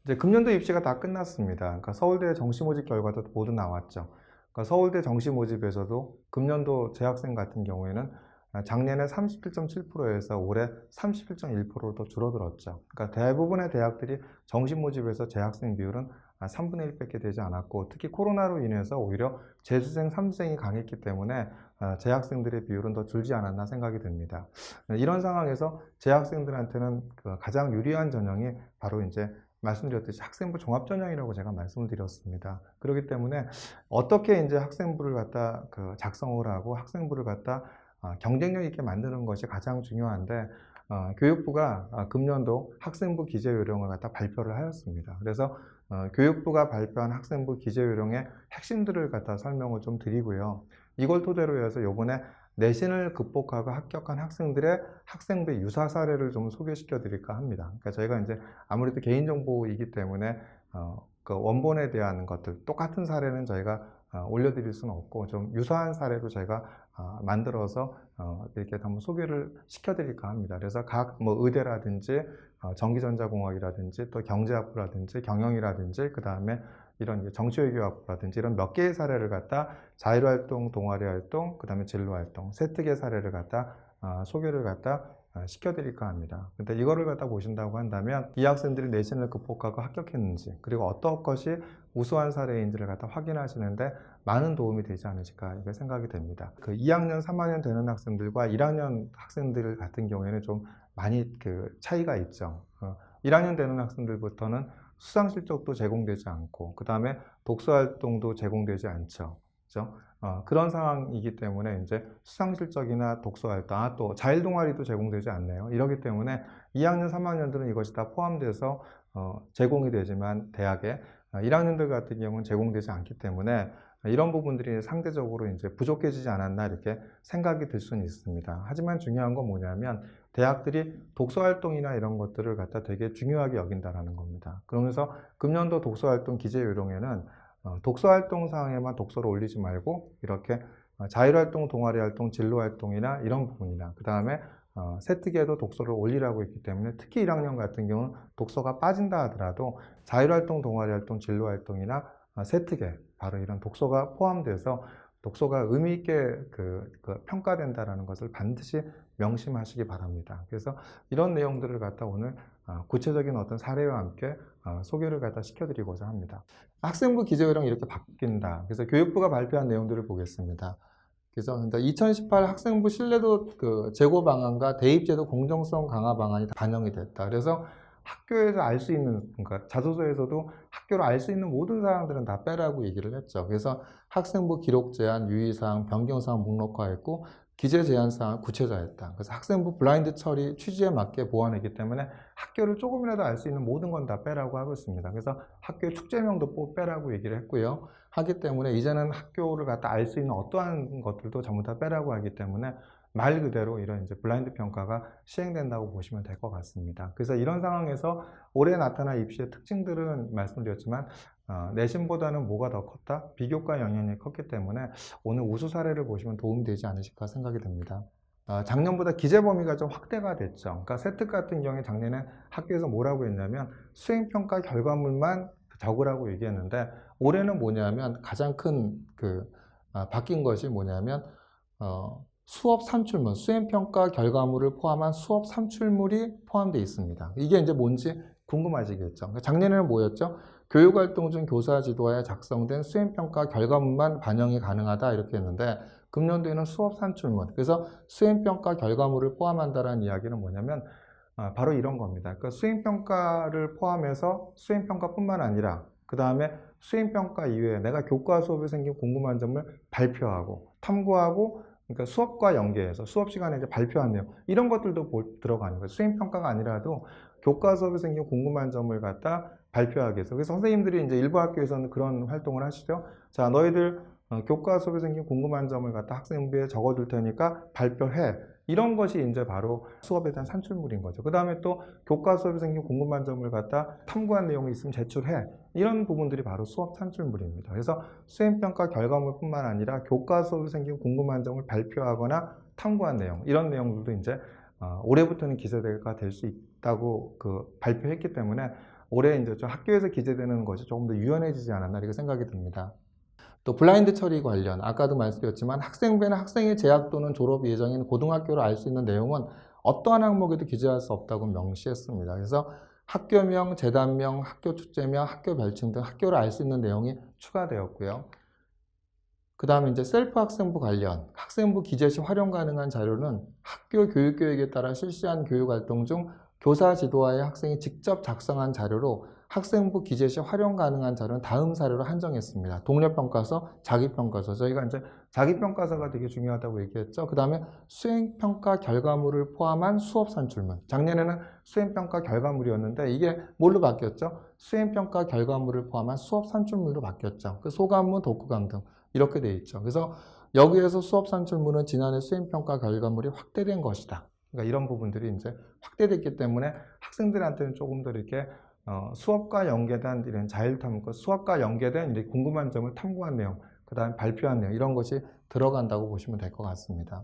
이제 금년도 입시가 다 끝났습니다. 그러니까 서울대 정시 모집 결과도 모두 나왔죠. 그러니까 서울대 정시 모집에서도 금년도 재학생 같은 경우에는 작년에 37.7%에서 올해 31.1%로 더 줄어들었죠. 그러니까 대부분의 대학들이 정시 모집에서 재학생 비율은 3분의 1밖에 되지 않았고, 특히 코로나로 인해서 오히려 재수생, 삼수생이 강했기 때문에 재학생들의 비율은 더 줄지 않았나 생각이 듭니다. 이런 상황에서 재학생들한테는 가장 유리한 전형이 바로 이제 말씀드렸듯이 학생부 종합전형이라고 제가 말씀을 드렸습니다. 그렇기 때문에 어떻게 이제 학생부를 갖다 작성을 하고 학생부를 갖다 경쟁력 있게 만드는 것이 가장 중요한데, 교육부가 금년도 학생부 기재요령을 갖다 발표를 하였습니다. 그래서 교육부가 발표한 학생부 기재요령의 핵심들을 갖다 설명을 좀 드리고요. 이걸 토대로 해서 요번에 내신을 극복하고 합격한 학생들의 학생부 유사 사례를 좀 소개시켜 드릴까 합니다. 그러니까 저희가 이제 아무래도 개인정보이기 때문에 그 원본에 대한 것들, 똑같은 사례는 저희가 올려드릴 수는 없고, 좀 유사한 사례로 저희가 만들어서 이렇게 한번 소개를 시켜드릴까 합니다. 그래서 각 의대라든지 전기전자공학이라든지 또 경제학부라든지 경영이라든지 그 다음에 이런 정치외교학부라든지 이런 몇 개의 사례를 갖다 자율활동, 동아리활동, 그 다음에 진로활동 세 특의 사례를 갖다 소개를 갖다 시켜드릴까 합니다. 근데 이거를 갖다 보신다고 한다면 이 학생들이 내신을 극복하고 합격했는지, 그리고 어떤 것이 우수한 사례인지를 갖다 확인하시는데 많은 도움이 되지 않으실까 이렇게 생각이 됩니다. 2학년, 3학년 되는 학생들과 1학년 학생들 같은 경우에는 좀 많이 차이가 있죠. 1학년 되는 학생들부터는 수상 실적도 제공되지 않고, 그 다음에 독서 활동도 제공되지 않죠. 그렇죠? 그런 상황이기 때문에 이제 수상 실적이나 독서 활동, 또 자율 동아리도 제공되지 않네요. 이러기 때문에 2학년, 3학년들은 이것이 다 포함돼서 제공이 되지만 대학에 1학년들 같은 경우는 제공되지 않기 때문에 이런 부분들이 상대적으로 이제 부족해지지 않았나 이렇게 생각이 들 수는 있습니다. 하지만 중요한 건 뭐냐면 대학들이 독서활동이나 이런 것들을 갖다 되게 중요하게 여긴다라는 겁니다. 그러면서 금년도 독서활동 기재요령에는 독서활동 사항에만 독서를 올리지 말고 이렇게 자율활동, 동아리활동, 진로활동이나 이런 부분이나 그 다음에 세특에도 독서를 올리라고 했기 때문에 특히 1학년 같은 경우는 독서가 빠진다 하더라도 자율활동, 동아리활동, 진로활동이나 세특에 바로 이런 독서가 포함돼서 독서가 의미 있게 평가된다라는 것을 반드시 명심하시기 바랍니다. 그래서 이런 내용들을 갖다 오늘 구체적인 어떤 사례와 함께 소개를 갖다 시켜드리고자 합니다. 학생부 기재요령이 이렇게 바뀐다. 그래서 교육부가 발표한 내용들을 보겠습니다. 그래서 2018 학생부 신뢰도 제고 방안과 대입제도 공정성 강화 방안이 반영이 됐다. 그래서 학교에서 알 수 있는, 그러니까 자소서에서도 학교로 알 수 있는 모든 사항들은 다 빼라고 얘기를 했죠. 그래서 학생부 기록 제한, 유의사항, 변경사항 목록화했고 기재 제한 사항을 구체화했다. 그래서 학생부 블라인드 처리 취지에 맞게 보완했기 때문에 학교를 조금이라도 알 수 있는 모든 건 다 빼라고 하고 있습니다. 그래서 학교의 축제명도 빼라고 얘기를 했고요. 하기 때문에 이제는 학교를 갖다 알 수 있는 어떠한 것들도 전부 다 빼라고 하기 때문에 말 그대로 이런 이제 블라인드 평가가 시행된다고 보시면 될 것 같습니다. 그래서 이런 상황에서 올해 나타난 입시의 특징들은 말씀드렸지만 내신보다는 뭐가 더 컸다? 비교과 영향이 컸기 때문에 오늘 우수 사례를 보시면 도움이 되지 않으실까 생각이 듭니다. 작년보다 기재 범위가 좀 확대가 됐죠. 그러니까 세특 같은 경우에 작년에 학교에서 뭐라고 했냐면 수행평가 결과물만 적으라고 얘기했는데 올해는 뭐냐면 가장 큰 바뀐 것이 뭐냐면 수업 산출물, 수행평가 결과물을 포함한 수업 산출물이 포함되어 있습니다. 이게 이제 뭔지 궁금하시겠죠. 작년에는 뭐였죠? 교육활동 중 교사 지도하에 작성된 수행평가 결과물만 반영이 가능하다 이렇게 했는데 금년도에는 수업 산출물, 그래서 수행평가 결과물을 포함한다는 이야기는 뭐냐면 바로 이런 겁니다. 그러니까 수행평가를 포함해서 수행평가뿐만 아니라 그 다음에 수행평가 이외에 내가 교과 수업에 생긴 궁금한 점을 발표하고 탐구하고, 그러니까 수업과 연계해서 수업 시간에 이제 발표한 내용 이런 것들도 들어가는 거예요. 수행평가가 아니라도 교과 수업에 생긴 궁금한 점을 갖다 발표하기 위해서. 그래서 선생님들이 이제 일부 학교에서는 그런 활동을 하시죠. 자, 너희들 교과 수업에 생긴 궁금한 점을 갖다 학생부에 적어둘 테니까 발표해. 이런 것이 이제 바로 수업에 대한 산출물인 거죠. 그 다음에 또 교과 수업에 생긴 궁금한 점을 갖다 탐구한 내용이 있으면 제출해. 이런 부분들이 바로 수업 산출물입니다. 그래서 수행평가 결과물뿐만 아니라 교과 수업에 생긴 궁금한 점을 발표하거나 탐구한 내용, 이런 내용들도 이제 올해부터는 기재가 될 수 있다고 발표했기 때문에 올해 이제 좀 학교에서 기재되는 것이 조금 더 유연해지지 않았나 이렇게 생각이 듭니다. 또 블라인드 처리 관련 아까도 말씀드렸지만 학생부에는 학생의 재학 또는 졸업 예정인 고등학교를 알 수 있는 내용은 어떠한 항목에도 기재할 수 없다고 명시했습니다. 그래서 학교명, 재단명, 학교 축제명, 학교 별칭 등 학교를 알 수 있는 내용이 추가되었고요. 그 다음에 이제 셀프 학생부 관련 학생부 기재 시 활용 가능한 자료는 학교 교육계획에 따라 실시한 교육활동 중 교사 지도하에 학생이 직접 작성한 자료로 학생부 기재 시 활용 가능한 자료는 다음 사례로 한정했습니다. 동료평가서, 자기평가서. 저희가 이제 자기평가서가 되게 중요하다고 얘기했죠. 그 다음에 수행평가 결과물을 포함한 수업 산출문. 작년에는 수행평가 결과물이었는데 이게 뭘로 바뀌었죠? 수행평가 결과물을 포함한 수업 산출물로 바뀌었죠. 그 소감문, 독후감 등 이렇게 돼 있죠. 그래서 여기에서 수업 산출문은 지난해 수행평가 결과물이 확대된 것이다. 그러니까 이런 부분들이 이제 확대됐기 때문에 학생들한테는 조금 더 이렇게 수업과 연계된 이런 자율탐구, 수업과 연계된 이런 궁금한 점을 탐구한 내용, 그 다음에 발표한 내용, 이런 것이 들어간다고 보시면 될 것 같습니다.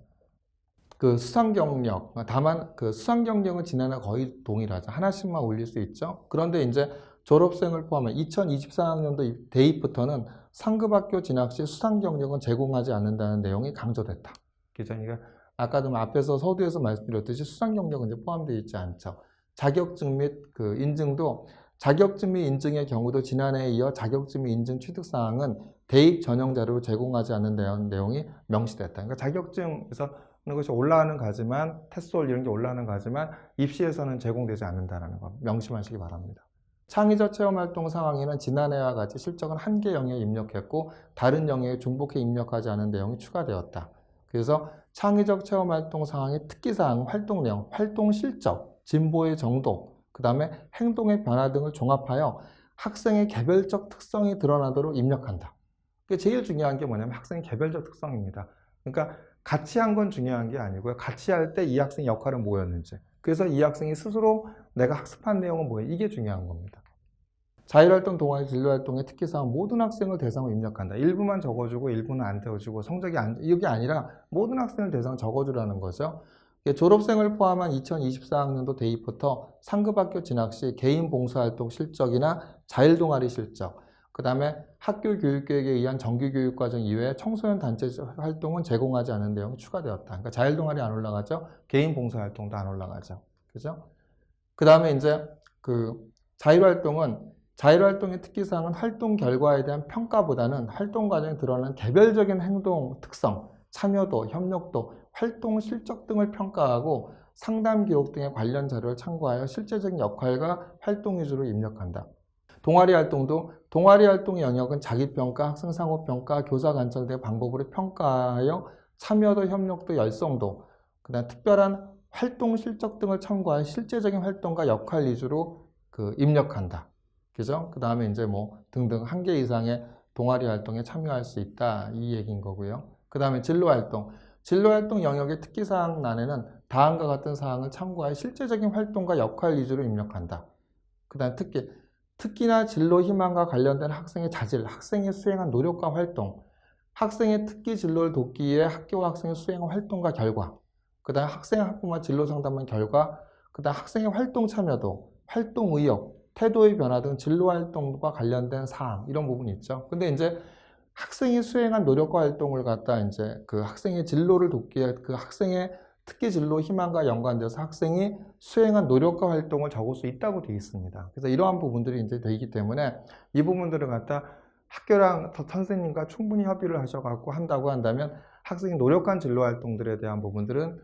그 수상 경력, 다만 그 수상 경력은 지난해 거의 동일하죠. 하나씩만 올릴 수 있죠. 그런데 이제 졸업생을 포함한 2024학년도 대입부터는 상급학교 진학 시 수상 경력은 제공하지 않는다는 내용이 강조됐다. 그러니까 아까도 앞에서 서두에서 말씀드렸듯이 수상 경력은 이제 포함되어 있지 않죠. 자격증 및 그 인증도 자격증 및 인증의 경우도 지난해에 이어 자격증 및 인증 취득사항은 대입 전형 자료로 제공하지 않는 내용이 명시됐다. 그러니까 자격증에서 것이 올라가는 가지만 테스트홀 이런 게 올라가는 가지만 입시에서는 제공되지 않는다는 거 명심하시기 바랍니다. 창의적 체험활동 상황에는 지난해와 같이 실적은 한 개 영역에 입력했고 다른 영역에 중복해 입력하지 않은 내용이 추가되었다. 그래서 창의적 체험활동 상황의 특기사항, 활동 내용, 활동 실적, 진보의 정도, 그 다음에 행동의 변화 등을 종합하여 학생의 개별적 특성이 드러나도록 입력한다. 제일 중요한 게 뭐냐면 학생의 개별적 특성입니다. 그러니까 같이 한 건 중요한 게 아니고요. 같이 할 때 이 학생의 역할은 뭐였는지. 그래서 이 학생이 스스로 내가 학습한 내용은 뭐예요? 이게 중요한 겁니다. 자율활동, 동아리, 진로활동의 특기사항 모든 학생을 대상으로 입력한다. 일부만 적어주고 일부는 안 적어주고 성적이 이게 아니라 모든 학생을 대상으로 적어주라는 거죠. 졸업생을 포함한 2024학년도 대입부터 상급학교 진학 시 개인 봉사활동 실적이나 자율동아리 실적, 그 다음에 학교 교육계획에 의한 정규교육과정 이외에 청소년 단체 활동은 제공하지 않은 내용이 추가되었다. 그러니까 자율동아리 안 올라가죠. 개인 봉사활동도 안 올라가죠. 그죠? 그 다음에 이제 자율활동의 특기사항은 활동 결과에 대한 평가보다는 활동 과정에 드러나는 개별적인 행동 특성, 참여도, 협력도, 활동 실적 등을 평가하고 상담 기록 등의 관련 자료를 참고하여 실제적인 역할과 활동 위주로 입력한다. 동아리 활동도 동아리 활동의 영역은 자기평가, 학생상호평가, 교사 관찰 등 방법으로 평가하여 참여도, 협력도, 열성도, 그다음 특별한 활동 실적 등을 참고하여 실제적인 활동과 역할 위주로 입력한다. 그죠? 그 다음에 이제 등등 한 개 이상의 동아리 활동에 참여할 수 있다. 이 얘기인 거고요. 그 다음에 진로활동. 진로활동 영역의 특기사항란에는 다음과 같은 사항을 참고하여 실제적인 활동과 역할 위주로 입력한다. 그 다음 특기나 진로 희망과 관련된 학생의 자질, 학생이 수행한 노력과 활동, 학생의 특기 진로를 돕기 위해 학교와 학생이 수행한 활동과 결과, 그 다음 학생의 학부모 진로 상담한 결과, 그 다음 학생의 활동 참여도, 활동 의욕, 태도의 변화 등 진로 활동과 관련된 사항, 이런 부분이 있죠. 근데 이제 학생이 수행한 노력과 활동을 갖다 이제 그 학생의 진로를 돕기 위해 그 학생의 특기 진로 희망과 연관돼서 학생이 수행한 노력과 활동을 적을 수 있다고 되어 있습니다. 그래서 이러한 부분들이 이제 되기 때문에 이 부분들을 갖다 학교랑 선생님과 충분히 협의를 하셔갖고 한다고 한다면 학생이 노력한 진로 활동들에 대한 부분들은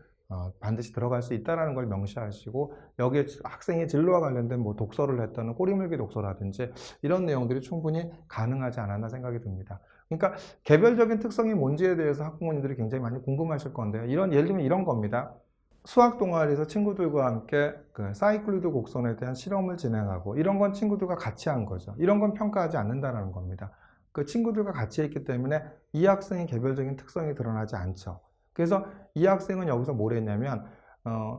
반드시 들어갈 수 있다는 걸 명시하시고 여기에 학생의 진로와 관련된 독서를 했다는 꼬리물기 독서라든지 이런 내용들이 충분히 가능하지 않았나 생각이 듭니다. 그러니까 개별적인 특성이 뭔지에 대해서 학부모님들이 굉장히 많이 궁금하실 건데요. 예를 들면 이런 겁니다. 수학 동아리에서 친구들과 함께 사이클루드 곡선에 대한 실험을 진행하고 이런 건 친구들과 같이 한 거죠. 이런 건 평가하지 않는다는 겁니다. 그 친구들과 같이 했기 때문에 이 학생의 개별적인 특성이 드러나지 않죠. 그래서 이 학생은 여기서 뭘 했냐면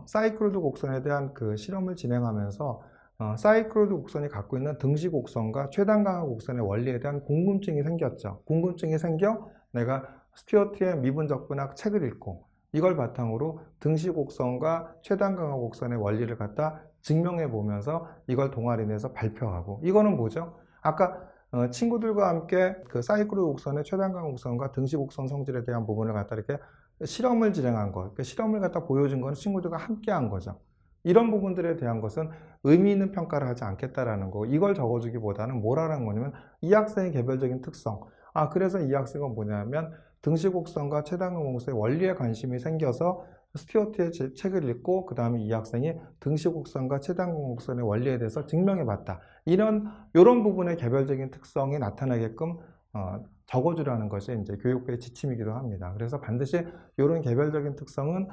사이클루드 곡선에 대한 그 실험을 진행하면서 사이클루드 곡선이 갖고 있는 등식 곡선과 최단강하 곡선의 원리에 대한 궁금증이 생겼죠. 궁금증이 생겨 내가 스튜어트의 미분적분학 책을 읽고 이걸 바탕으로 등시 곡선과 최단 강화 곡선의 원리를 갖다 증명해 보면서 이걸 동아리 내에서 발표하고, 이거는 뭐죠? 아까 친구들과 함께 그 사이클로 곡선의 최단 강화 곡선과 등시 곡선 성질에 대한 부분을 갖다 이렇게 실험을 진행한 것, 그 실험을 갖다 보여준 건 친구들과 함께 한 거죠. 이런 부분들에 대한 것은 의미 있는 평가를 하지 않겠다라는 거. 이걸 적어주기보다는 뭐라는 거냐면 이 학생의 개별적인 특성. 그래서 이 학생은 뭐냐면 등시 곡선과 최단 강화 곡선의 원리에 관심이 생겨서 스튜어트의 책을 읽고 그 다음에 이 학생이 등시 곡선과 최단 강화 곡선의 원리에 대해서 증명해 봤다. 이런 부분의 개별적인 특성이 나타나게끔 적어주라는 것이 이제 교육부의 지침이기도 합니다. 그래서 반드시 이런 개별적인 특성은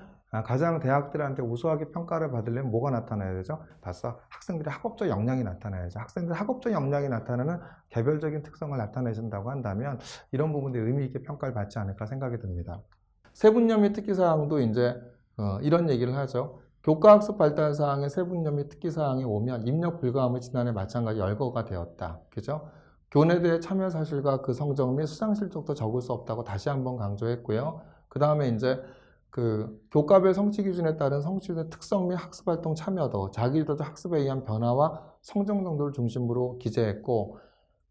가장 대학들한테 우수하게 평가를 받으려면 뭐가 나타나야 되죠? 봤어? 학생들의 학업적 역량이 나타나야죠. 학생들의 학업적 역량이 나타나는 개별적인 특성을 나타내신다고 한다면 이런 부분들이 의미 있게 평가를 받지 않을까 생각이 듭니다. 세분념 및 특기사항도 이제 이런 얘기를 하죠. 교과학습 발달 사항의 세분념 및 특기사항이 오면 입력 불가함의 지난해 마찬가지 열거가 되었다. 그죠? 교내대회 참여 사실과 그 성적 및 수상 실적도 적을 수 없다고 다시 한번 강조했고요. 그 다음에 이제 그 교과별 성취 기준에 따른 성취의 특성 및 학습활동 참여도, 자기주도적 학습에 의한 변화와 성적 정도를 중심으로 기재했고,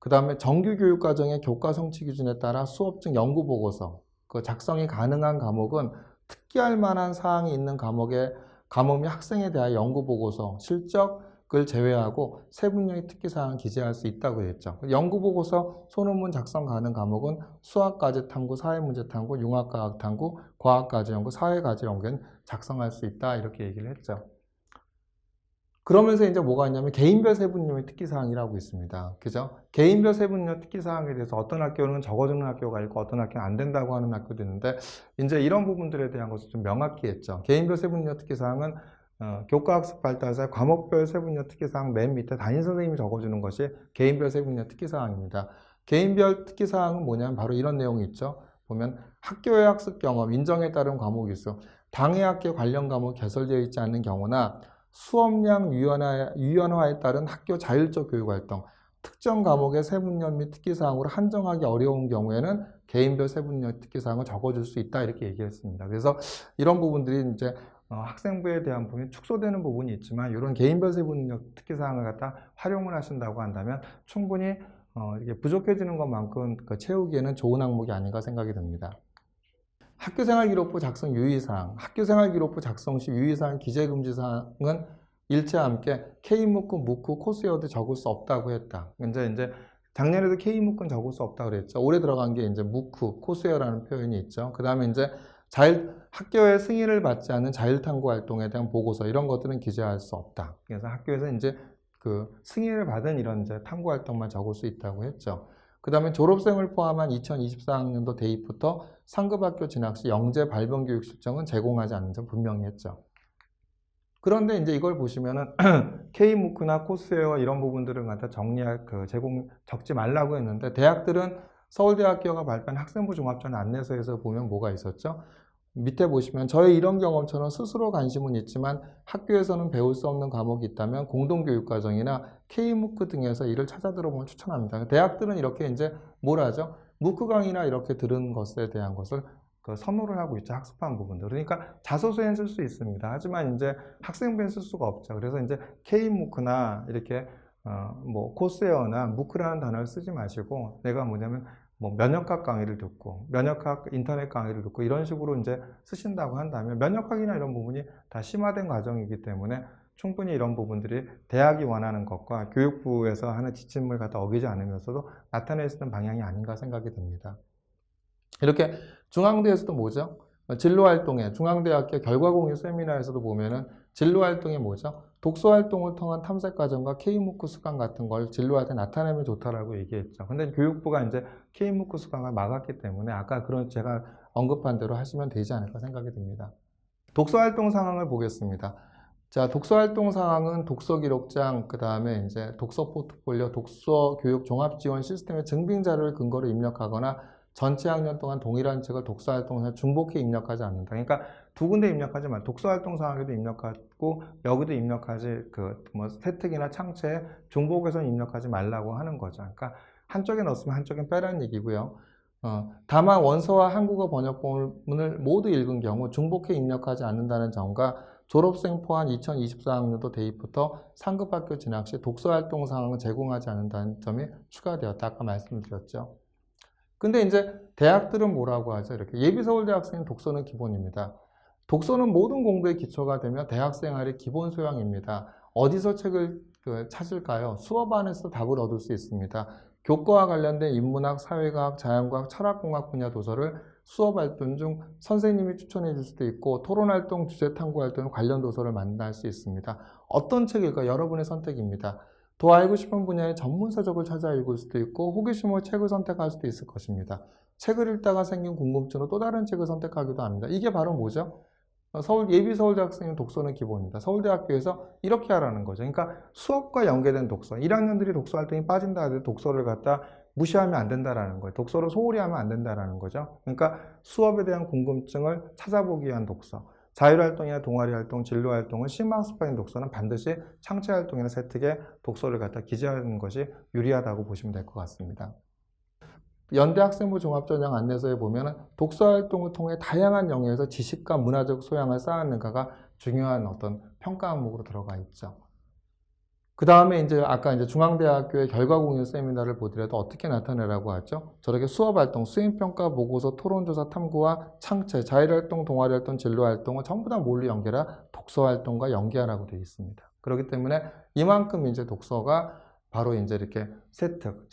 그 다음에 정규 교육 과정의 교과 성취 기준에 따라 수업증 연구 보고서, 그 작성이 가능한 과목은 특기할 만한 사항이 있는 과목 및 학생에 대한 연구 보고서, 실적을 제외하고 세분명의 특기 사항을 기재할 수 있다고 했죠. 연구 보고서 소논문 작성 가능 과목은 수학과제 탐구, 사회문제 탐구, 융합과학 탐구, 과학과제 연구, 사회과제 연구는 작성할 수 있다, 이렇게 얘기를 했죠. 그러면서 이제 뭐가 있냐면 개인별 세분명의 특기사항이라고 있습니다. 그죠? 개인별 세분명 특기사항에 대해서 어떤 학교는 적어주는 학교가 있고 어떤 학교는 안 된다고 하는 학교도 있는데, 이제 이런 부분들에 대한 것을 좀 명확히 했죠. 개인별 세분명 특기사항은 교과학습 발달사 과목별 세분명 특기사항 맨 밑에 담임선생님이 적어주는 것이 개인별 세분명 특기사항입니다. 개인별 특기사항은 뭐냐면 바로 이런 내용이 있죠. 보면 학교의 학습 경험, 인정에 따른 과목이 있어. 당해 학교 관련 과목이 개설되어 있지 않는 경우나 수업량 유연화에 따른 학교 자율적 교육활동, 특정 과목의 세분명 및 특기사항으로 한정하기 어려운 경우에는 개인별 세분명 특기사항을 적어줄 수 있다, 이렇게 얘기했습니다. 그래서 이런 부분들이 이제 학생부에 대한 부분이 축소되는 부분이 있지만 이런 개인별 세분명 특기사항을 갖다 활용을 하신다고 한다면 충분히 이게 부족해지는 것만큼 채우기에는 좋은 항목이 아닌가 생각이 듭니다. 학교생활기록부 작성 유의사항, 학교생활기록부 작성 시 유의사항 기재금지사항은 일체와 함께 K무크, 무크, 코스웨어도 적을 수 없다고 했다. 이제 작년에도 K무크는 적을 수 없다고 그랬죠. 올해 들어간 게 이제 무크, 코스웨어라는 표현이 있죠. 그 다음에 이제 학교의 승인을 받지 않은 자율탐구 활동에 대한 보고서, 이런 것들은 기재할 수 없다. 그래서 학교에서 이제 그 승인을 받은 이런 이제 탐구 활동만 적을 수 있다고 했죠. 그 다음에 졸업생을 포함한 2024학년도 대입부터 상급학교 진학 시 영재 발병 교육 실정은 제공하지 않는 점 분명히 했죠. 그런데 이제 이걸 보시면은 K무크나 코스웨어 이런 부분들을 갖다 적지 말라고 했는데, 대학들은 서울대학교가 발표한 학생부 종합전 안내서에서 보면 뭐가 있었죠? 밑에 보시면 저의 이런 경험처럼 스스로 관심은 있지만 학교에서는 배울 수 없는 과목이 있다면 공동교육과정이나 K무크 등에서 이를 찾아 들어보면 추천합니다. 대학들은 이렇게 이제 뭘 하죠? 무크 강의나 이렇게 들은 것에 대한 것을 선호를 하고 있죠. 학습한 부분들. 그러니까 자소서엔 쓸 수 있습니다. 하지만 이제 학생부엔 쓸 수가 없죠. 그래서 이제 K무크나 이렇게 뭐 코스웨어나 무크라는 단어를 쓰지 마시고, 내가 뭐냐면 뭐 면역학 강의를 듣고 면역학 인터넷 강의를 듣고 이런 식으로 이제 쓰신다고 한다면, 면역학이나 이런 부분이 다 심화된 과정이기 때문에 충분히 이런 부분들이 대학이 원하는 것과 교육부에서 하는 지침을 갖다 어기지 않으면서도 나타낼 수 있는 방향이 아닌가 생각이 듭니다. 이렇게 중앙대에서도 뭐죠? 진로활동에 중앙대학교 결과공유 세미나에서도 보면은 진로활동이 뭐죠? 독서활동을 통한 탐색과정과 K무크 수강 같은 걸 진로할 때 나타내면 좋다라고 얘기했죠. 근데 교육부가 이제 K무크 수강을 막았기 때문에 아까 그런 제가 언급한 대로 하시면 되지 않을까 생각이 듭니다. 독서활동 상황을 보겠습니다. 자, 독서활동 상황은 독서기록장, 그 다음에 이제 독서 포트폴리오, 독서교육 종합지원 시스템의 증빙자료를 근거로 입력하거나 전체 학년 동안 동일한 책을 독서활동에서 중복해 입력하지 않는다. 그러니까 두 군데 입력하지 말고 독서활동 상황에도 입력하고 여기도 입력하지, 세특이나 창체에 중복해서 입력하지 말라고 하는 거죠. 그러니까 한쪽에 넣었으면 한쪽엔 빼라는 얘기고요. 다만 원서와 한국어 번역본을 모두 읽은 경우 중복해 입력하지 않는다는 점과 졸업생 포함 2024학년도 대입부터 상급학교 진학 시 독서활동 상황을 제공하지 않는다는 점이 추가되었다. 아까 말씀드렸죠. 근데 이제 대학들은 뭐라고 하죠? 이렇게 예비서울대 학생은 독서는 기본입니다. 독서는 모든 공부의 기초가 되며 대학생활의 기본 소양입니다. 어디서 책을 찾을까요? 수업 안에서 답을 얻을 수 있습니다. 교과와 관련된 인문학, 사회과학, 자연과학, 철학공학 분야 도서를 수업 활동 중 선생님이 추천해 줄 수도 있고 토론활동, 주제탐구활동 관련 도서를 만날 수 있습니다. 어떤 책일까? 여러분의 선택입니다. 더 알고 싶은 분야의 전문서적을 찾아 읽을 수도 있고 호기심으로 책을 선택할 수도 있을 것입니다. 책을 읽다가 생긴 궁금증으로 또 다른 책을 선택하기도 합니다. 이게 바로 뭐죠? 예비서울대 학생은 독서는 기본입니다. 서울대학교에서 이렇게 하라는 거죠. 그러니까 수업과 연계된 독서, 1학년들이 독서 활동이 빠진다 하더라도 독서를 갖다 무시하면 안 된다라는 거예요. 독서를 소홀히 하면 안 된다라는 거죠. 그러니까 수업에 대한 궁금증을 찾아보기 위한 독서, 자율활동이나 동아리활동, 진로활동을 심학습적인 독서는 반드시 창체활동이나 세특에 독서를 갖다 기재하는 것이 유리하다고 보시면 될 것 같습니다. 연대 학생부 종합전형 안내서에 보면 독서활동을 통해 다양한 영역에서 지식과 문화적 소양을 쌓았는가가 중요한 어떤 평가 항목으로 들어가 있죠. 그 다음에 아까 중앙대학교의 결과공유 세미나를 보더라도 어떻게 나타내라고 하죠? 저렇게 수업활동, 수행평가, 보고서, 토론조사, 탐구와 창체, 자율활동, 동아리활동, 진로활동을 전부 다 뭘로 연결하? 독서활동과 연계하라고 되어 있습니다. 그렇기 때문에 이만큼 독서가 바로 이렇게 세특,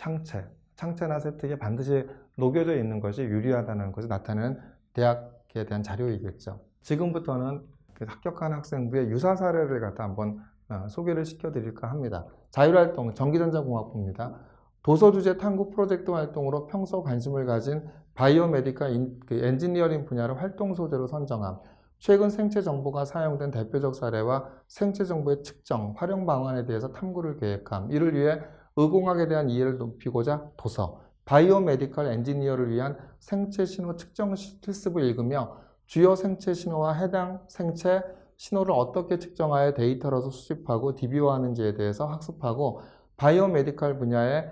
창체나 세특에 반드시 녹여져 있는 것이 유리하다는 것을 나타내는 대학에 대한 자료이겠죠. 지금부터는 합격한 학생부의 유사 사례를 갖다 한번 소개를 시켜드릴까 합니다. 자율활동, 전기전자공학부입니다. 도서주제 탐구 프로젝트 활동으로 평소 관심을 가진 바이오메디컬 엔지니어링 분야를 활동 소재로 선정함, 최근 생체 정보가 사용된 대표적 사례와 생체 정보의 측정, 활용 방안에 대해서 탐구를 계획함, 이를 위해 의공학에 대한 이해를 높이고자 도서, 바이오메디컬 엔지니어를 위한 생체 신호 측정 실습을 읽으며 주요 생체 신호와 해당 생체 신호를 어떻게 측정하여 데이터로서 수집하고 DB화하는지에 대해서 학습하고 바이오메디컬 분야의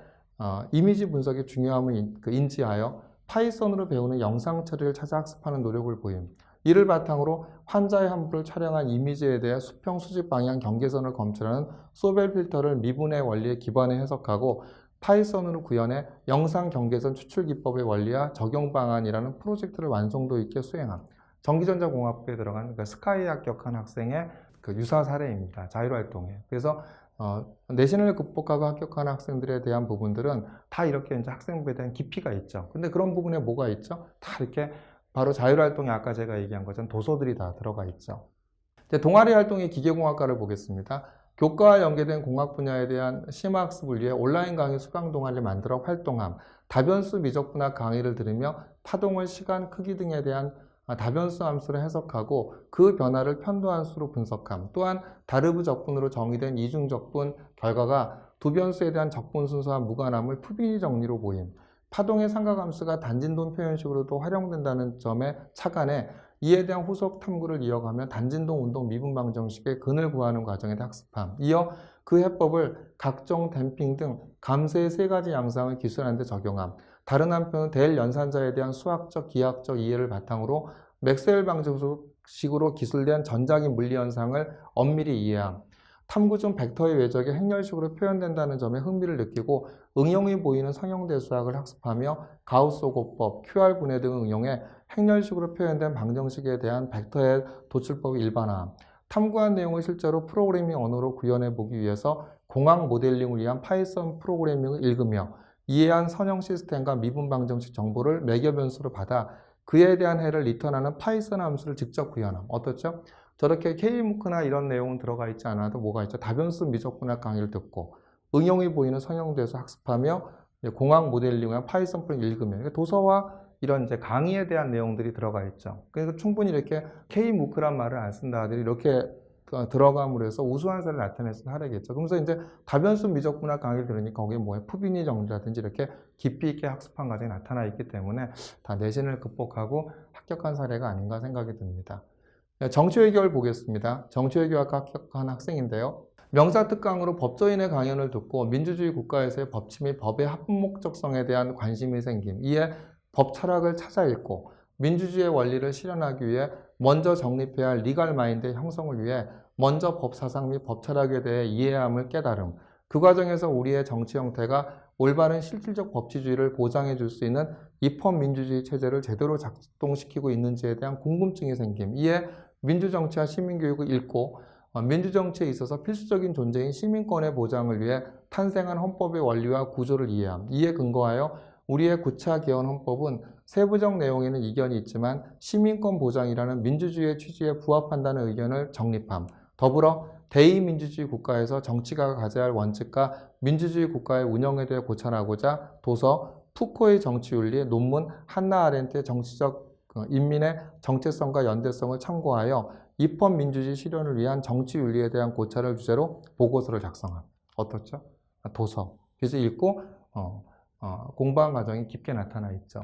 이미지 분석의 중요함을 인지하여 파이썬으로 배우는 영상 처리를 찾아 학습하는 노력을 보임. 이를 바탕으로 환자의 함부를 촬영한 이미지에 대해 수평 수집 방향 경계선을 검출하는 소벨 필터를 미분의 원리에 기반해 해석하고 파이썬으로 구현해 영상 경계선 추출 기법의 원리와 적용 방안이라는 프로젝트를 완성도 있게 수행함. 전기전자공학부에 들어간 스카이 합격한 학생의 유사 사례입니다. 자율활동에. 그래서 내신을 극복하고 합격한 학생들에 대한 부분들은 다 이렇게 학생부에 대한 깊이가 있죠. 근데 그런 부분에 뭐가 있죠? 다 이렇게 바로 자율활동에 아까 제가 얘기한 것처럼 도서들이 다 들어가 있죠. 이제 동아리 활동의 기계공학과를 보겠습니다. 교과와 연계된 공학 분야에 대한 심화학습을 위해 온라인 강의 수강 동아리를 만들어 활동함, 다변수 미적분학 강의를 들으며 파동의 시간, 크기 등에 대한 다변수 함수를 해석하고 그 변화를 편도함수로 분석함, 또한 다르브 적분으로 정의된 이중 적분 결과가 두 변수에 대한 적분 순서와 무관함을 푸비니 정리로 보임, 파동의 삼각함수가 단진동 표현식으로도 활용된다는 점에 착안해 이에 대한 후속 탐구를 이어가며 단진동 운동 미분방정식의 근을 구하는 과정에 학습함. 이어 그 해법을 각종 댐핑 등 감세의 세 가지 양상을 기술하는 데 적용함. 다른 한편은 델 연산자에 대한 수학적, 기하학적 이해를 바탕으로 맥스웰 방정식으로 기술된 전자기 물리 현상을 엄밀히 이해함. 탐구 중 벡터의 외적이 행렬식으로 표현된다는 점에 흥미를 느끼고 응용이 보이는 성형대수학을 학습하며 가우스-오고법, QR 분해 등을 응용해 행렬식으로 표현된 방정식에 대한 벡터의 도출법을 일반화함. 탐구한 내용을 실제로 프로그래밍 언어로 구현해 보기 위해서 공학 모델링을 위한 파이썬 프로그래밍을 읽으며 이해한 선형 시스템과 미분 방정식 정보를 매겨 변수로 받아 그에 대한 해를 리턴하는 파이썬 함수를 직접 구현함. 어떻죠? 저렇게 K무크나 이런 내용은 들어가 있지 않아도 뭐가 있죠? 다변수 미적분학 강의를 듣고 응용이 보이는 성형대에서 학습하며 공학 모델링과 파이썬 프로그램 읽으며 도서와 이런 강의에 대한 내용들이 들어가 있죠. 그래서 충분히 이렇게 K무크란 말을 안 쓴다 하더라도 이렇게 들어감으로 해서 우수한 사례를 나타낼 수 있는 사례겠죠. 그러면서 다변수 미적분학 강의를 들으니까 거기에 푸비니 정리라든지 이렇게 깊이 있게 학습한 과정이 나타나 있기 때문에 다 내신을 극복하고 합격한 사례가 아닌가 생각이 듭니다. 정치외교를 보겠습니다. 정치외교학과 합격한 학생인데요. 명사특강으로 법조인의 강연을 듣고 민주주의 국가에서의 법치 및 법의 합법목적성에 대한 관심이 생김. 이에 법 철학을 찾아 읽고 민주주의의 원리를 실현하기 위해 먼저 정립해야 할 리갈 마인드의 형성을 위해 먼저 법 사상 및 법 철학에 대해 이해함을 깨달음. 그 과정에서 우리의 정치 형태가 올바른 실질적 법치주의를 보장해 줄 수 있는 입헌 민주주의 체제를 제대로 작동시키고 있는지에 대한 궁금증이 생김. 이에 민주정치와 시민교육을 읽고 민주정치에 있어서 필수적인 존재인 시민권의 보장을 위해 탄생한 헌법의 원리와 구조를 이해함. 이에 근거하여 우리의 9차 개헌 헌법은 세부적 내용에는 이견이 있지만 시민권 보장이라는 민주주의의 취지에 부합한다는 의견을 정립함. 더불어 대의민주주의 국가에서 정치가가 가져야 할 원칙과 민주주의 국가의 운영에 대해 고찰하고자 도서 푸코의 정치윤리, 논문 한나 아렌트의 정치적 인민의 정체성과 연대성을 참고하여 입헌 민주주의 실현을 위한 정치윤리에 대한 고찰을 주제로 보고서를 작성함. 어떻죠? 도서. 그래서 읽고 공부한 과정이 깊게 나타나 있죠.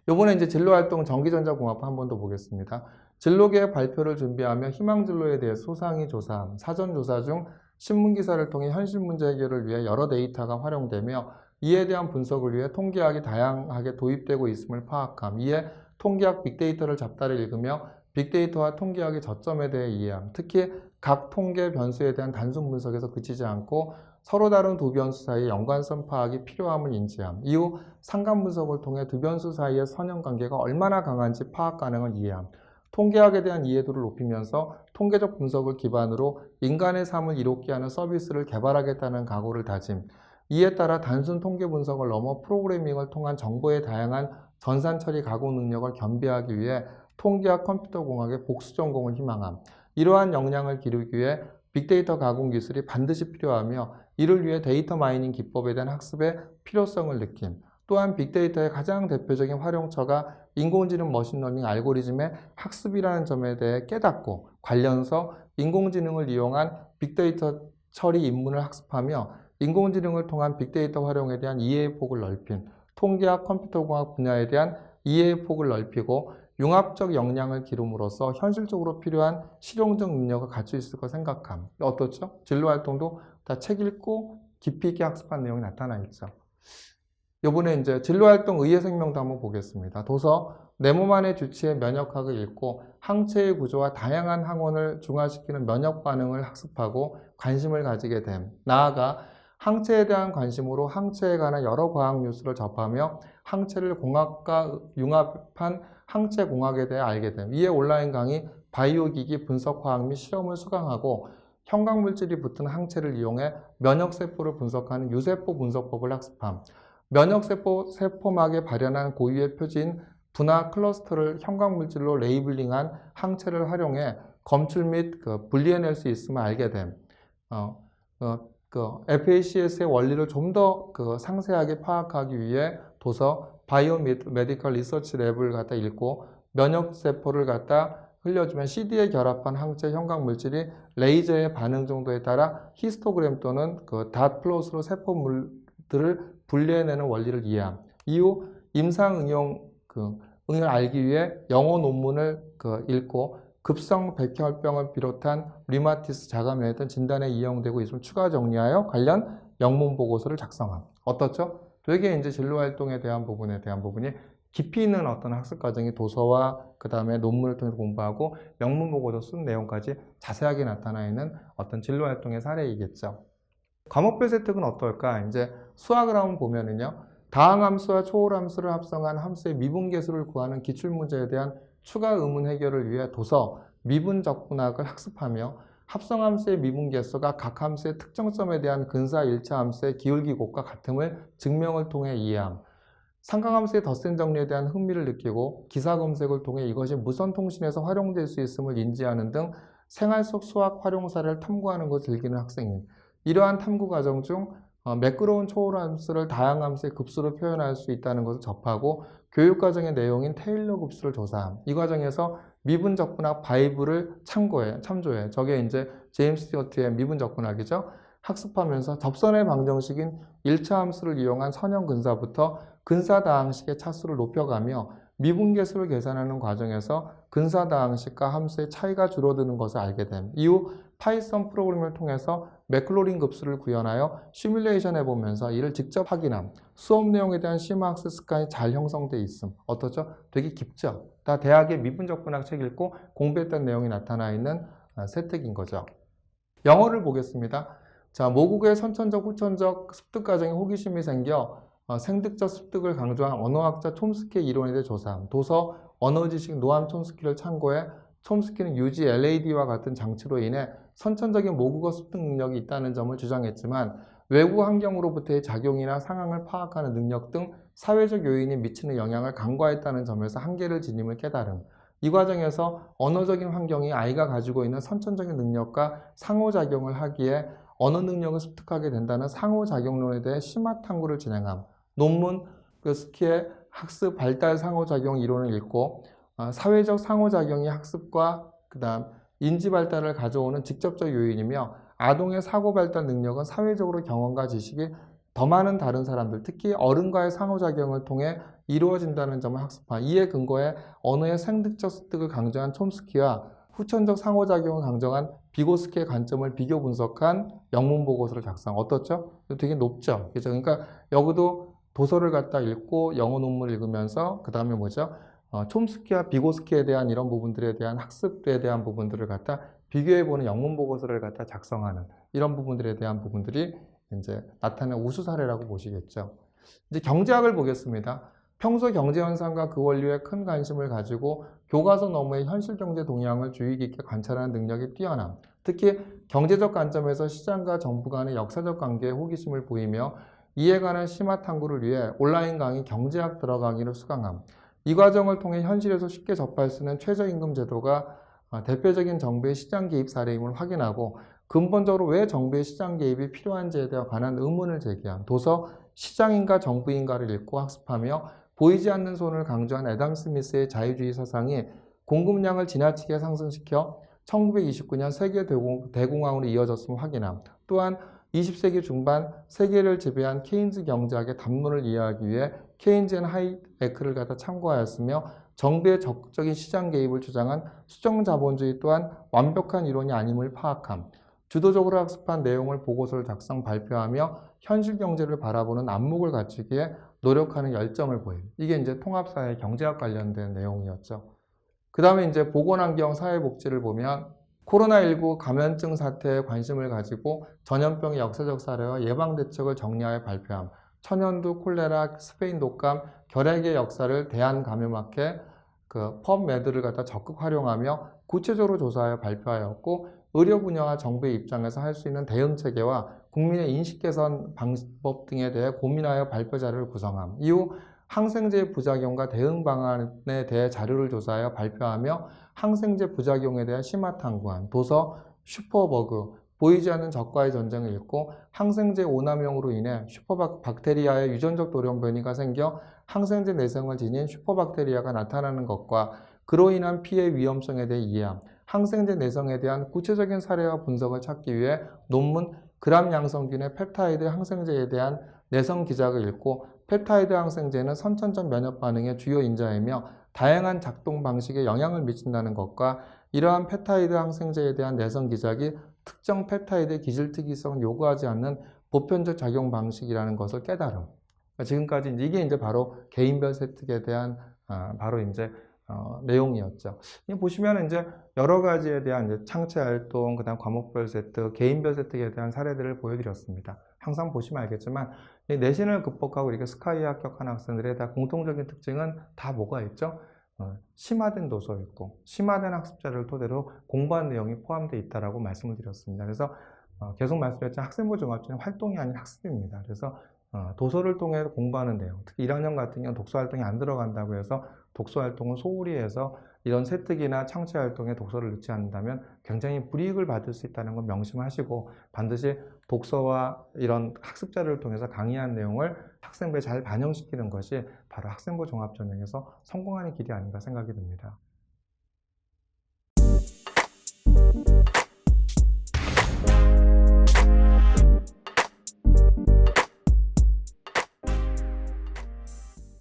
요번에 이제 진로활동 전기전자공학과 한 번 더 보겠습니다. 진로계획 발표를 준비하며 희망진로에 대해 소상히 조사함. 사전조사 중 신문기사를 통해 현실 문제 해결을 위해 여러 데이터가 활용되며 이에 대한 분석을 위해 통계학이 다양하게 도입되고 있음을 파악함. 이에 통계학 빅데이터를 잡다를 읽으며 빅데이터와 통계학의 저점에 대해 이해함. 특히 각 통계 변수에 대한 단순 분석에서 그치지 않고 서로 다른 두 변수 사이의 연관성 파악이 필요함을 인지함. 이후 상관 분석을 통해 두 변수 사이의 선형관계가 얼마나 강한지 파악 가능을 이해함. 통계학에 대한 이해도를 높이면서 통계적 분석을 기반으로 인간의 삶을 이롭게 하는 서비스를 개발하겠다는 각오를 다짐. 이에 따라 단순 통계 분석을 넘어 프로그래밍을 통한 정보의 다양한 전산 처리 가공 능력을 겸비하기 위해 통계학 컴퓨터공학의 복수 전공을 희망함. 이러한 역량을 기르기 위해 빅데이터 가공 기술이 반드시 필요하며 이를 위해 데이터 마이닝 기법에 대한 학습의 필요성을 느낌. 또한 빅데이터의 가장 대표적인 활용처가 인공지능 머신러닝 알고리즘의 학습이라는 점에 대해 깨닫고 관련서 인공지능을 이용한 빅데이터 처리 입문을 학습하며 인공지능을 통한 빅데이터 활용에 대한 이해의 폭을 넓힌 통계학 컴퓨터공학 분야에 대한 이해의 폭을 넓히고 융합적 역량을 기름으로써 현실적으로 필요한 실용적 능력을 갖출 수 있을 것 생각함. 어떻죠? 진로활동도 다 책 읽고 깊이 있게 학습한 내용이 나타나 있죠. 요번에 이제 진로활동 의예생명도 한번 보겠습니다. 도서 내 몸 안의 주치의 면역학을 읽고 항체의 구조와 다양한 항원을 중화시키는 면역 반응을 학습하고 관심을 가지게 됨. 나아가 항체에 대한 관심으로 항체에 관한 여러 과학 뉴스를 접하며 항체를 공학과 융합한 항체공학에 대해 알게 됨. 이에 온라인 강의 바이오기기 분석화학 및 시험을 수강하고 형광물질이 붙은 항체를 이용해 면역세포를 분석하는 유세포 분석법을 학습함. 면역세포 세포막에 발현한 고유의 표지인 분화 클러스터를 형광물질로 레이블링한 항체를 활용해 검출 및 분리해낼 수 있음을 알게 됨. FACS의 원리를 좀 더 상세하게 파악하기 위해 도서 바이오메디컬 리서치 랩을 갖다 읽고 면역세포를 갖다 흘려주면 CD에 결합한 항체 형광물질이 레이저의 반응 정도에 따라 히스토그램 또는 닷 플롯으로 세포물들을 분리해내는 원리를 이해함. 이후 임상 응용을 알기 위해 영어 논문을 읽고 급성 백혈병을 비롯한 류마티스 자가면에 등 진단에 이용되고 있음을 추가 정리하여 관련 영문 보고서를 작성함. 어떻죠? 되게 이제 진로활동에 대한 부분이 깊이 있는 어떤 학습 과정이 도서와 그 다음에 논문을 통해서 공부하고 영문 보고서 쓴 내용까지 자세하게 나타나 있는 어떤 진로활동의 사례이겠죠. 과목별 세특은 어떨까? 이제 수학을 한번 보면은요, 다항함수와 초월함수를 합성한 함수의 미분계수를 구하는 기출문제에 대한 추가 의문 해결을 위해 도서 미분적분학을 학습하며 합성함수의 미분계수가 각 함수의 특정점에 대한 근사 일차함수의 기울기곱과 같음을 증명을 통해 이해함. 상강함수의 덧셈 정리에 대한 흥미를 느끼고 기사 검색을 통해 이것이 무선통신에서 활용될 수 있음을 인지하는 등 생활 속 수학 활용 사례를 탐구하는 것을 즐기는 학생임. 이러한 탐구 과정 중 매끄러운 초월함수를 다양함수의 급수로 표현할 수 있다는 것을 접하고 교육과정의 내용인 테일러 급수를 조사함. 이 과정에서 미분적분학 바이브를 참조해. 저게 이제 제임스 스튜어트의 미분적분학이죠. 학습하면서 접선의 방정식인 1차 함수를 이용한 선형 근사부터 근사다항식의 차수를 높여가며 미분계수를 계산하는 과정에서 근사다항식과 함수의 차이가 줄어드는 것을 알게 됨. 이후 파이썬 프로그램을 통해서 맥클로린 급수를 구현하여 시뮬레이션 해보면서 이를 직접 확인함. 수업 내용에 대한 심화 학습 습관이 잘 형성돼 있음. 어떠죠? 되게 깊죠? 다 대학의 미분적 분학 책 읽고 공부했던 내용이 나타나 있는 세특인 거죠. 영어를 보겠습니다. 자, 모국의 선천적, 후천적 습득 과정에 호기심이 생겨 생득적 습득을 강조한 언어학자 촘스키의 이론에 대해 조사함. 도서 언어지식 노암 촘스키를 참고해 촘스키는 유지 LAD와 같은 장치로 인해 선천적인 모국어 습득 능력이 있다는 점을 주장했지만 외부 환경으로부터의 작용이나 상황을 파악하는 능력 등 사회적 요인이 미치는 영향을 간과했다는 점에서 한계를 지님을 깨달음. 이 과정에서 언어적인 환경이 아이가 가지고 있는 선천적인 능력과 상호작용을 하기에 언어 능력을 습득하게 된다는 상호작용론에 대해 심화 탐구를 진행함. 논문 스키의 학습 발달 상호작용 이론을 읽고 사회적 상호작용이 학습과 그다음 인지 발달을 가져오는 직접적 요인이며 아동의 사고 발달 능력은 사회적으로 경험과 지식이 더 많은 다른 사람들, 특히 어른과의 상호작용을 통해 이루어진다는 점을 학습한 이에 근거해 언어의 생득적 습득을 강조한 촘스키와 후천적 상호작용을 강조한 비고스키의 관점을 비교 분석한 영문 보고서를 작성. 어떻죠? 되게 높죠. 그죠? 그러니까 여기도 도서를 갖다 읽고 영어 논문을 읽으면서 그 다음에 뭐죠? 촘스키와 비고스키에 대한 이런 부분들에 대한 학습에 대한 부분들을 갖다 비교해보는 영문 보고서를 갖다 작성하는 이런 부분들에 대한 부분들이 이제 나타나는 우수 사례라고 보시겠죠. 이제 경제학을 보겠습니다. 평소 경제 현상과 그 원리에 큰 관심을 가지고 교과서 너머의 현실 경제 동향을 주의 깊게 관찰하는 능력이 뛰어남. 특히 경제적 관점에서 시장과 정부 간의 역사적 관계에 호기심을 보이며 이에 관한 심화 탐구를 위해 온라인 강의 경제학 들어가기를 수강함. 이 과정을 통해 현실에서 쉽게 접할 수 있는 최저임금 제도가 대표적인 정부의 시장 개입 사례임을 확인하고 근본적으로 왜 정부의 시장 개입이 필요한지에 대해 관한 의문을 제기함. 도서 시장인가 정부인가를 읽고 학습하며 보이지 않는 손을 강조한 애담 스미스의 자유주의 사상이 공급량을 지나치게 상승시켜 1929년 세계 대공황으로 이어졌음을 확인함. 또한 20세기 중반 세계를 지배한 케인즈 경제학의 담론을 이해하기 위해 케인즈 앤 하이에크를 갖다 참고하였으며 정부의 적극적인 시장 개입을 주장한 수정자본주의 또한 완벽한 이론이 아님을 파악함. 주도적으로 학습한 내용을 보고서를 작성 발표하며 현실 경제를 바라보는 안목을 갖추기에 노력하는 열정을 보임. 이게 이제 통합사회 경제학 관련된 내용이었죠. 그 다음에 이제 보건환경 사회복지를 보면 코로나19 감염증 사태에 관심을 가지고 전염병의 역사적 사례와 예방대책을 정리하여 발표함. 천연두, 콜레라, 스페인 독감, 결핵의 역사를 대한감염학회 펍메드를 갖다 적극 활용하며 구체적으로 조사하여 발표하였고 의료 분야와 정부의 입장에서 할 수 있는 대응 체계와 국민의 인식 개선 방법 등에 대해 고민하여 발표 자료를 구성함. 이후 항생제 부작용과 대응 방안에 대해 자료를 조사하여 발표하며 항생제 부작용에 대한 심화 탐구한 도서 슈퍼버그 보이지 않는 적과의 전쟁을 읽고 항생제 오남용으로 인해 슈퍼박테리아의 유전적 돌연변이가 생겨 항생제 내성을 지닌 슈퍼박테리아가 나타나는 것과 그로 인한 피해 위험성에 대해 이해함. 항생제 내성에 대한 구체적인 사례와 분석을 찾기 위해 논문 그람 양성균의 펩타이드 항생제에 대한 내성 기작을 읽고 펩타이드 항생제는 선천적 면역 반응의 주요 인자이며 다양한 작동 방식에 영향을 미친다는 것과 이러한 펩타이드 항생제에 대한 내성 기작이 특정 펩타이드의 기질 특이성을 요구하지 않는 보편적 작용 방식이라는 것을 깨달음. 지금까지 이게 이제 바로 개인별 세특에 대한 바로 이제 내용이었죠. 보시면 이제 여러 가지에 대한 이제 창체 활동, 그다음 과목별 세특, 개인별 세특에 대한 사례들을 보여드렸습니다. 항상 보시면 알겠지만 내신을 극복하고 이렇게 스카이 합격한 학생들의 다 공통적인 특징은 다 뭐가 있죠? 심화된 도서 있고 심화된 학습 자료를 토대로 공부한 내용이 포함되어 있다라고 말씀을 드렸습니다. 그래서 계속 말씀드렸지만 학생부 종합전은 활동이 아닌 학습입니다. 그래서 도서를 통해 공부하는 내용, 특히 1학년 같은 경우는 독서활동이 안 들어간다고 해서 독서활동을 소홀히 해서 이런 세특이나 창체활동에 독서를 넣지 않는다면 굉장히 불이익을 받을 수 있다는 걸 명심하시고 반드시 독서와 이런 학습자료를 통해서 강의한 내용을 학생부에 잘 반영시키는 것이 바로 학생부 종합전형에서 성공하는 길이 아닌가 생각이 듭니다.